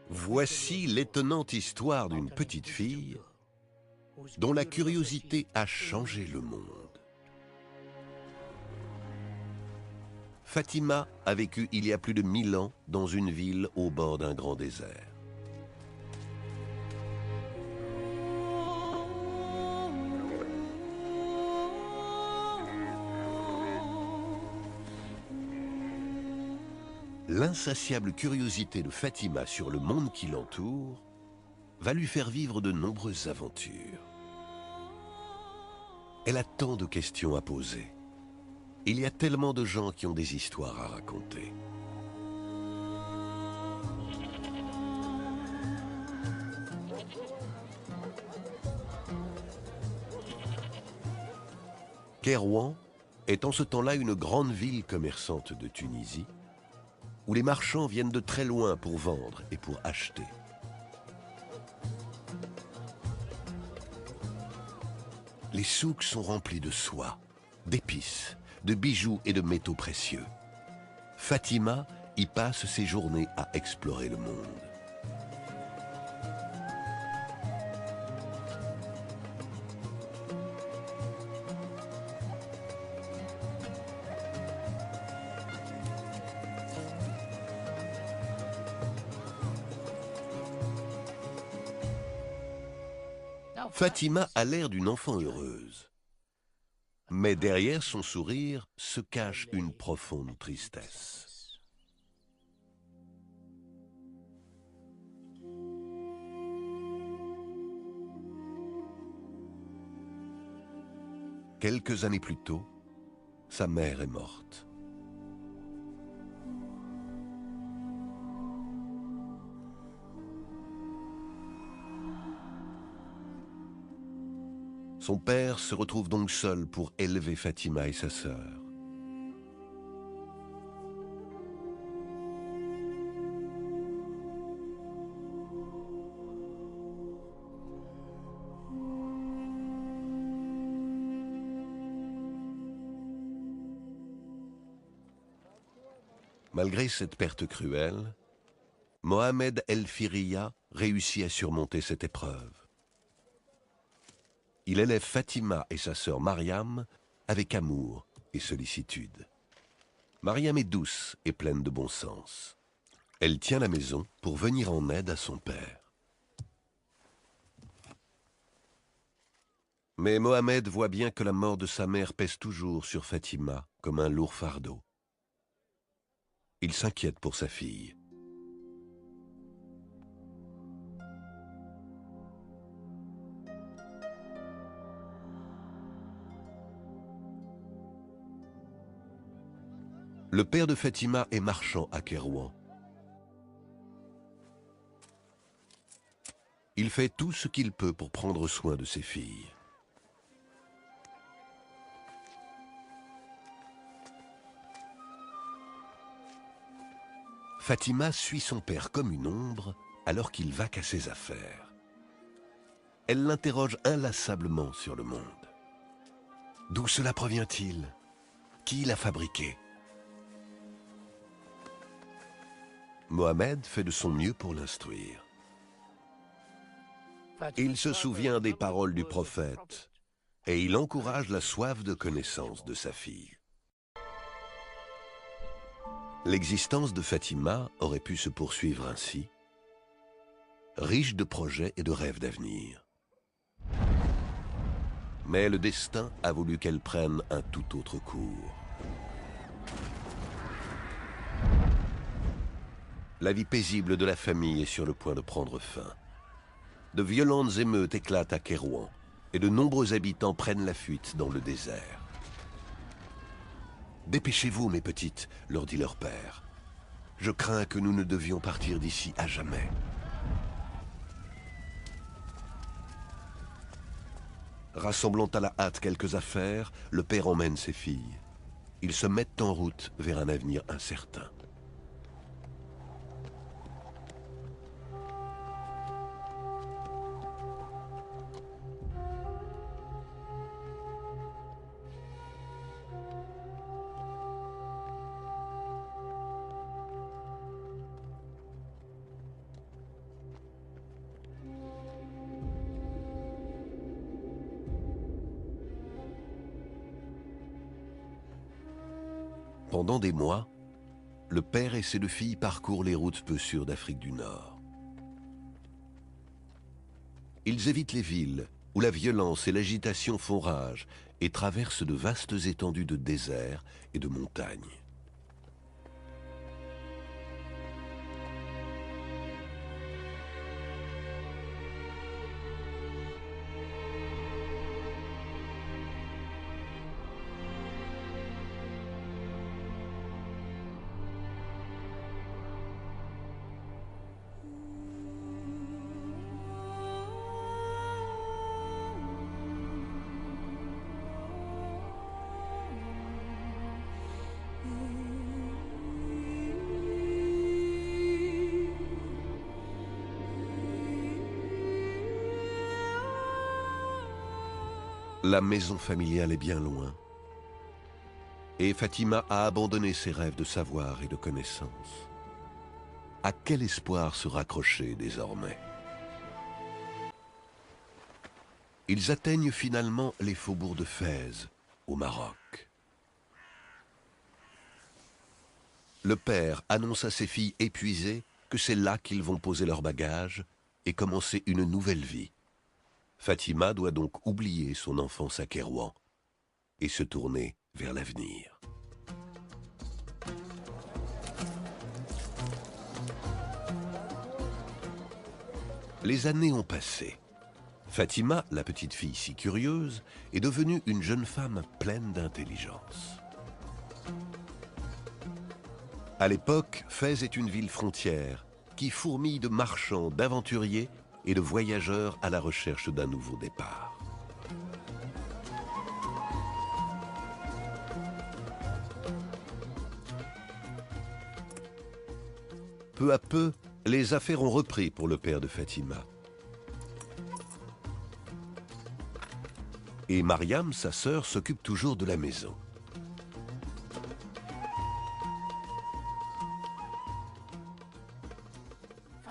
Voici l'étonnante histoire d'une petite fille dont la curiosité a changé le monde. Fatima a vécu il y a plus de 1000 ans dans une ville au bord d'un grand désert. L'insatiable curiosité de Fatima sur le monde qui l'entoure va lui faire vivre de nombreuses aventures. Elle a tant de questions à poser. Il y a tellement de gens qui ont des histoires à raconter. Kairouan est en ce temps-là une grande ville commerçante de Tunisie, où les marchands viennent de très loin pour vendre et pour acheter. Les souks sont remplis de soie, d'épices, de bijoux et de métaux précieux. Fatima y passe ses journées à explorer le monde. Fatima a l'air d'une enfant heureuse. Mais derrière son sourire se cache une profonde tristesse. Quelques années plus tôt, sa mère est morte. Son père se retrouve donc seul pour élever Fatima et sa sœur. Malgré cette perte cruelle, Mohamed El Firiya réussit à surmonter cette épreuve. Il élève Fatima et sa sœur Mariam avec amour et sollicitude. Mariam est douce et pleine de bon sens. Elle tient la maison pour venir en aide à son père. Mais Mohamed voit bien que la mort de sa mère pèse toujours sur Fatima comme un lourd fardeau. Il s'inquiète pour sa fille. Le père de Fatima est marchand à Kairouan. Il fait tout ce qu'il peut pour prendre soin de ses filles. Fatima suit son père comme une ombre alors qu'il vaque à ses affaires. Elle l'interroge inlassablement sur le monde. D'où cela provient-il? Qui l'a fabriqué? Mohamed fait de son mieux pour l'instruire. Il se souvient des paroles du prophète et il encourage la soif de connaissance de sa fille. L'existence de Fatima aurait pu se poursuivre ainsi, riche de projets et de rêves d'avenir. Mais le destin a voulu qu'elle prenne un tout autre cours. La vie paisible de la famille est sur le point de prendre fin. De violentes émeutes éclatent à Kairouan et de nombreux habitants prennent la fuite dans le désert. « Dépêchez-vous, mes petites », leur dit leur père. « Je crains que nous ne devions partir d'ici à jamais. » Rassemblant à la hâte quelques affaires, le père emmène ses filles. Ils se mettent en route vers un avenir incertain. Pendant des mois, le père et ses 2 filles parcourent les routes peu sûres d'Afrique du Nord. Ils évitent les villes où la violence et l'agitation font rage et traversent de vastes étendues de désert et de montagnes. La maison familiale est bien loin. Et Fatima a abandonné ses rêves de savoir et de connaissance. À quel espoir se raccrocher désormais? Ils atteignent finalement les faubourgs de Fès, au Maroc. Le père annonce à ses filles épuisées que c'est là qu'ils vont poser leurs bagages et commencer une nouvelle vie. Fatima doit donc oublier son enfance à Kairouan et se tourner vers l'avenir. Les années ont passé. Fatima, la petite fille si curieuse, est devenue une jeune femme pleine d'intelligence. À l'époque, Fès est une ville frontière qui fourmille de marchands, d'aventuriers et de voyageurs à la recherche d'un nouveau départ. Peu à peu, les affaires ont repris pour le père de Fatima. Et Mariam, sa sœur, s'occupe toujours de la maison.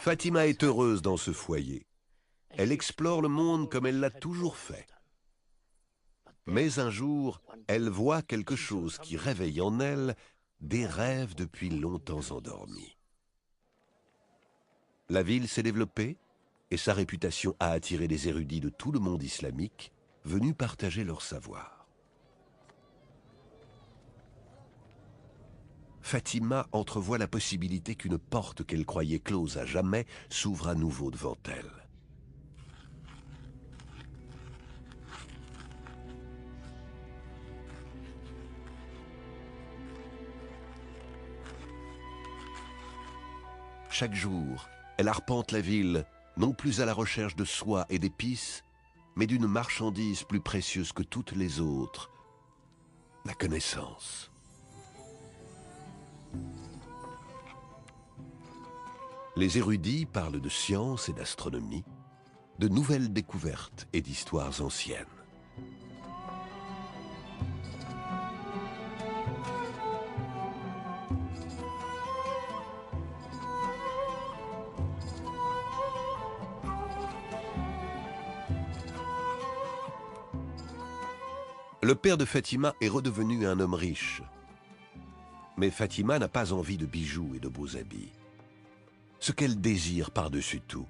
Fatima est heureuse dans ce foyer. Elle explore le monde comme elle l'a toujours fait. Mais un jour, elle voit quelque chose qui réveille en elle des rêves depuis longtemps endormis. La ville s'est développée et sa réputation a attiré des érudits de tout le monde islamique venus partager leur savoir. Fatima entrevoit la possibilité qu'une porte qu'elle croyait close à jamais s'ouvre à nouveau devant elle. Chaque jour, elle arpente la ville, non plus à la recherche de soie et d'épices, mais d'une marchandise plus précieuse que toutes les autres, la connaissance. Les érudits parlent de science et d'astronomie, de nouvelles découvertes et d'histoires anciennes. Le père de Fatima est redevenu un homme riche. Mais Fatima n'a pas envie de bijoux et de beaux habits. Ce qu'elle désire par-dessus tout,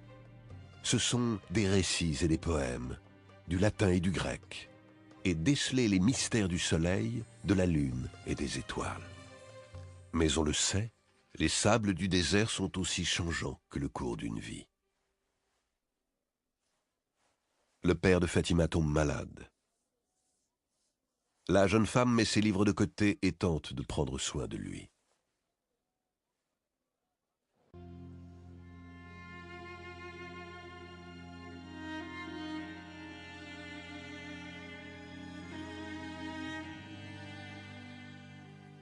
ce sont des récits et des poèmes, du latin et du grec, et déceler les mystères du soleil, de la lune et des étoiles. Mais on le sait, les sables du désert sont aussi changeants que le cours d'une vie. Le père de Fatima tombe malade. La jeune femme met ses livres de côté et tente de prendre soin de lui.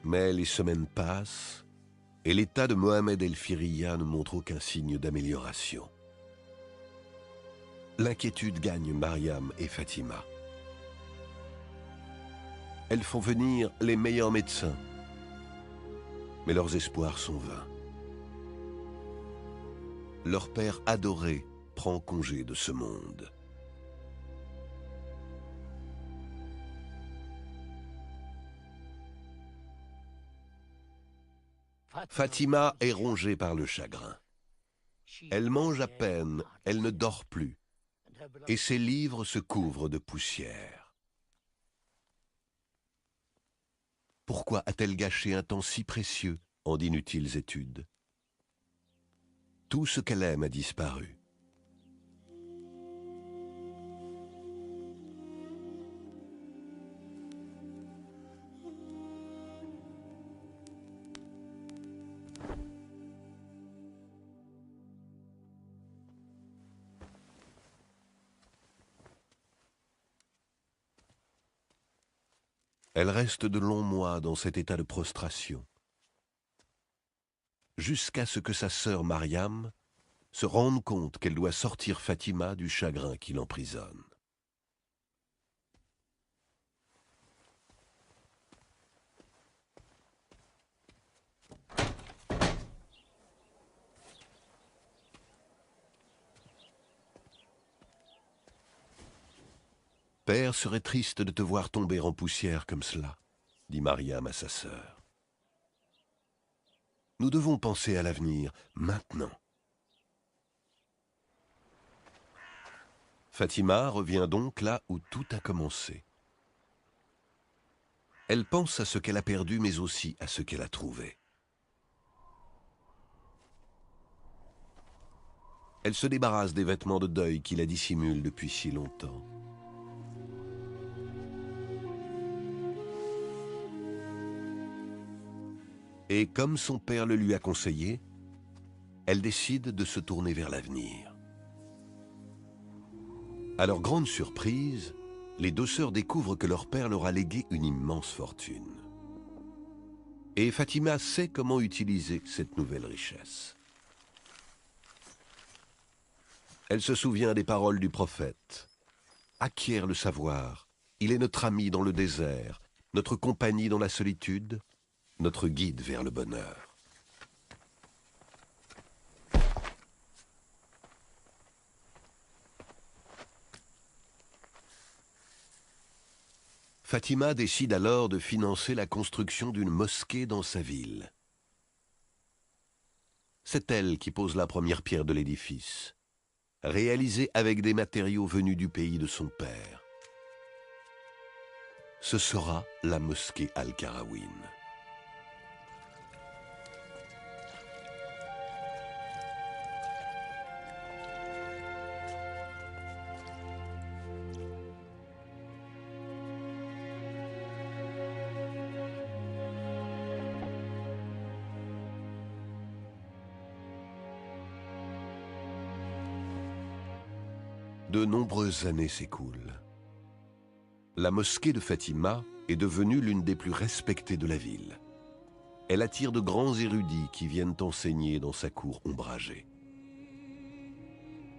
Mais les semaines passent et l'état de Mohamed El Firiya ne montre aucun signe d'amélioration. L'inquiétude gagne Mariam et Fatima. Elles font venir les meilleurs médecins, mais leurs espoirs sont vains. Leur père adoré prend congé de ce monde. Fatima est rongée par le chagrin. Elle mange à peine, elle ne dort plus, et ses livres se couvrent de poussière. Pourquoi a-t-elle gâché un temps si précieux en d'inutiles études? Tout ce qu'elle aime a disparu. Elle reste de longs mois dans cet état de prostration, jusqu'à ce que sa sœur Mariam se rende compte qu'elle doit sortir Fatima du chagrin qui l'emprisonne. Père serait triste de te voir tomber en poussière comme cela, dit Mariam à sa sœur. Nous devons penser à l'avenir, maintenant. Fatima revient donc là où tout a commencé. Elle pense à ce qu'elle a perdu, mais aussi à ce qu'elle a trouvé. Elle se débarrasse des vêtements de deuil qui la dissimulent depuis si longtemps. Et comme son père le lui a conseillé, elle décide de se tourner vers l'avenir. À leur grande surprise, les deux sœurs découvrent que leur père leur a légué une immense fortune. Et Fatima sait comment utiliser cette nouvelle richesse. Elle se souvient des paroles du prophète. « Acquiert le savoir, il est notre ami dans le désert, notre compagnie dans la solitude, notre guide vers le bonheur. » Fatima décide alors de financer la construction d'une mosquée dans sa ville. C'est elle qui pose la première pierre de l'édifice, réalisée avec des matériaux venus du pays de son père. Ce sera la mosquée Al-Qarawin. De nombreuses années s'écoulent. La mosquée de Fatima est devenue l'une des plus respectées de la ville. Elle attire de grands érudits qui viennent enseigner dans sa cour ombragée.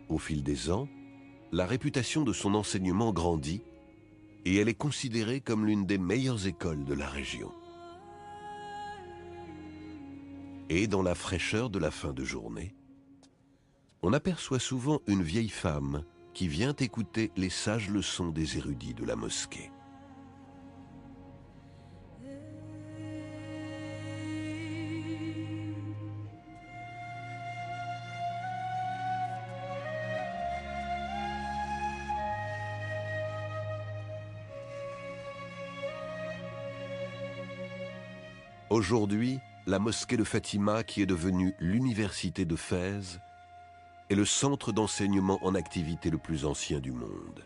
Au fil des ans, la réputation de son enseignement grandit et elle est considérée comme l'une des meilleures écoles de la région. Et dans la fraîcheur de la fin de journée, on aperçoit souvent une vieille femme qui vient écouter les sages leçons des érudits de la mosquée. Aujourd'hui, la mosquée de Fatima, qui est devenue l'université de Fès, est le centre d'enseignement en activité le plus ancien du monde.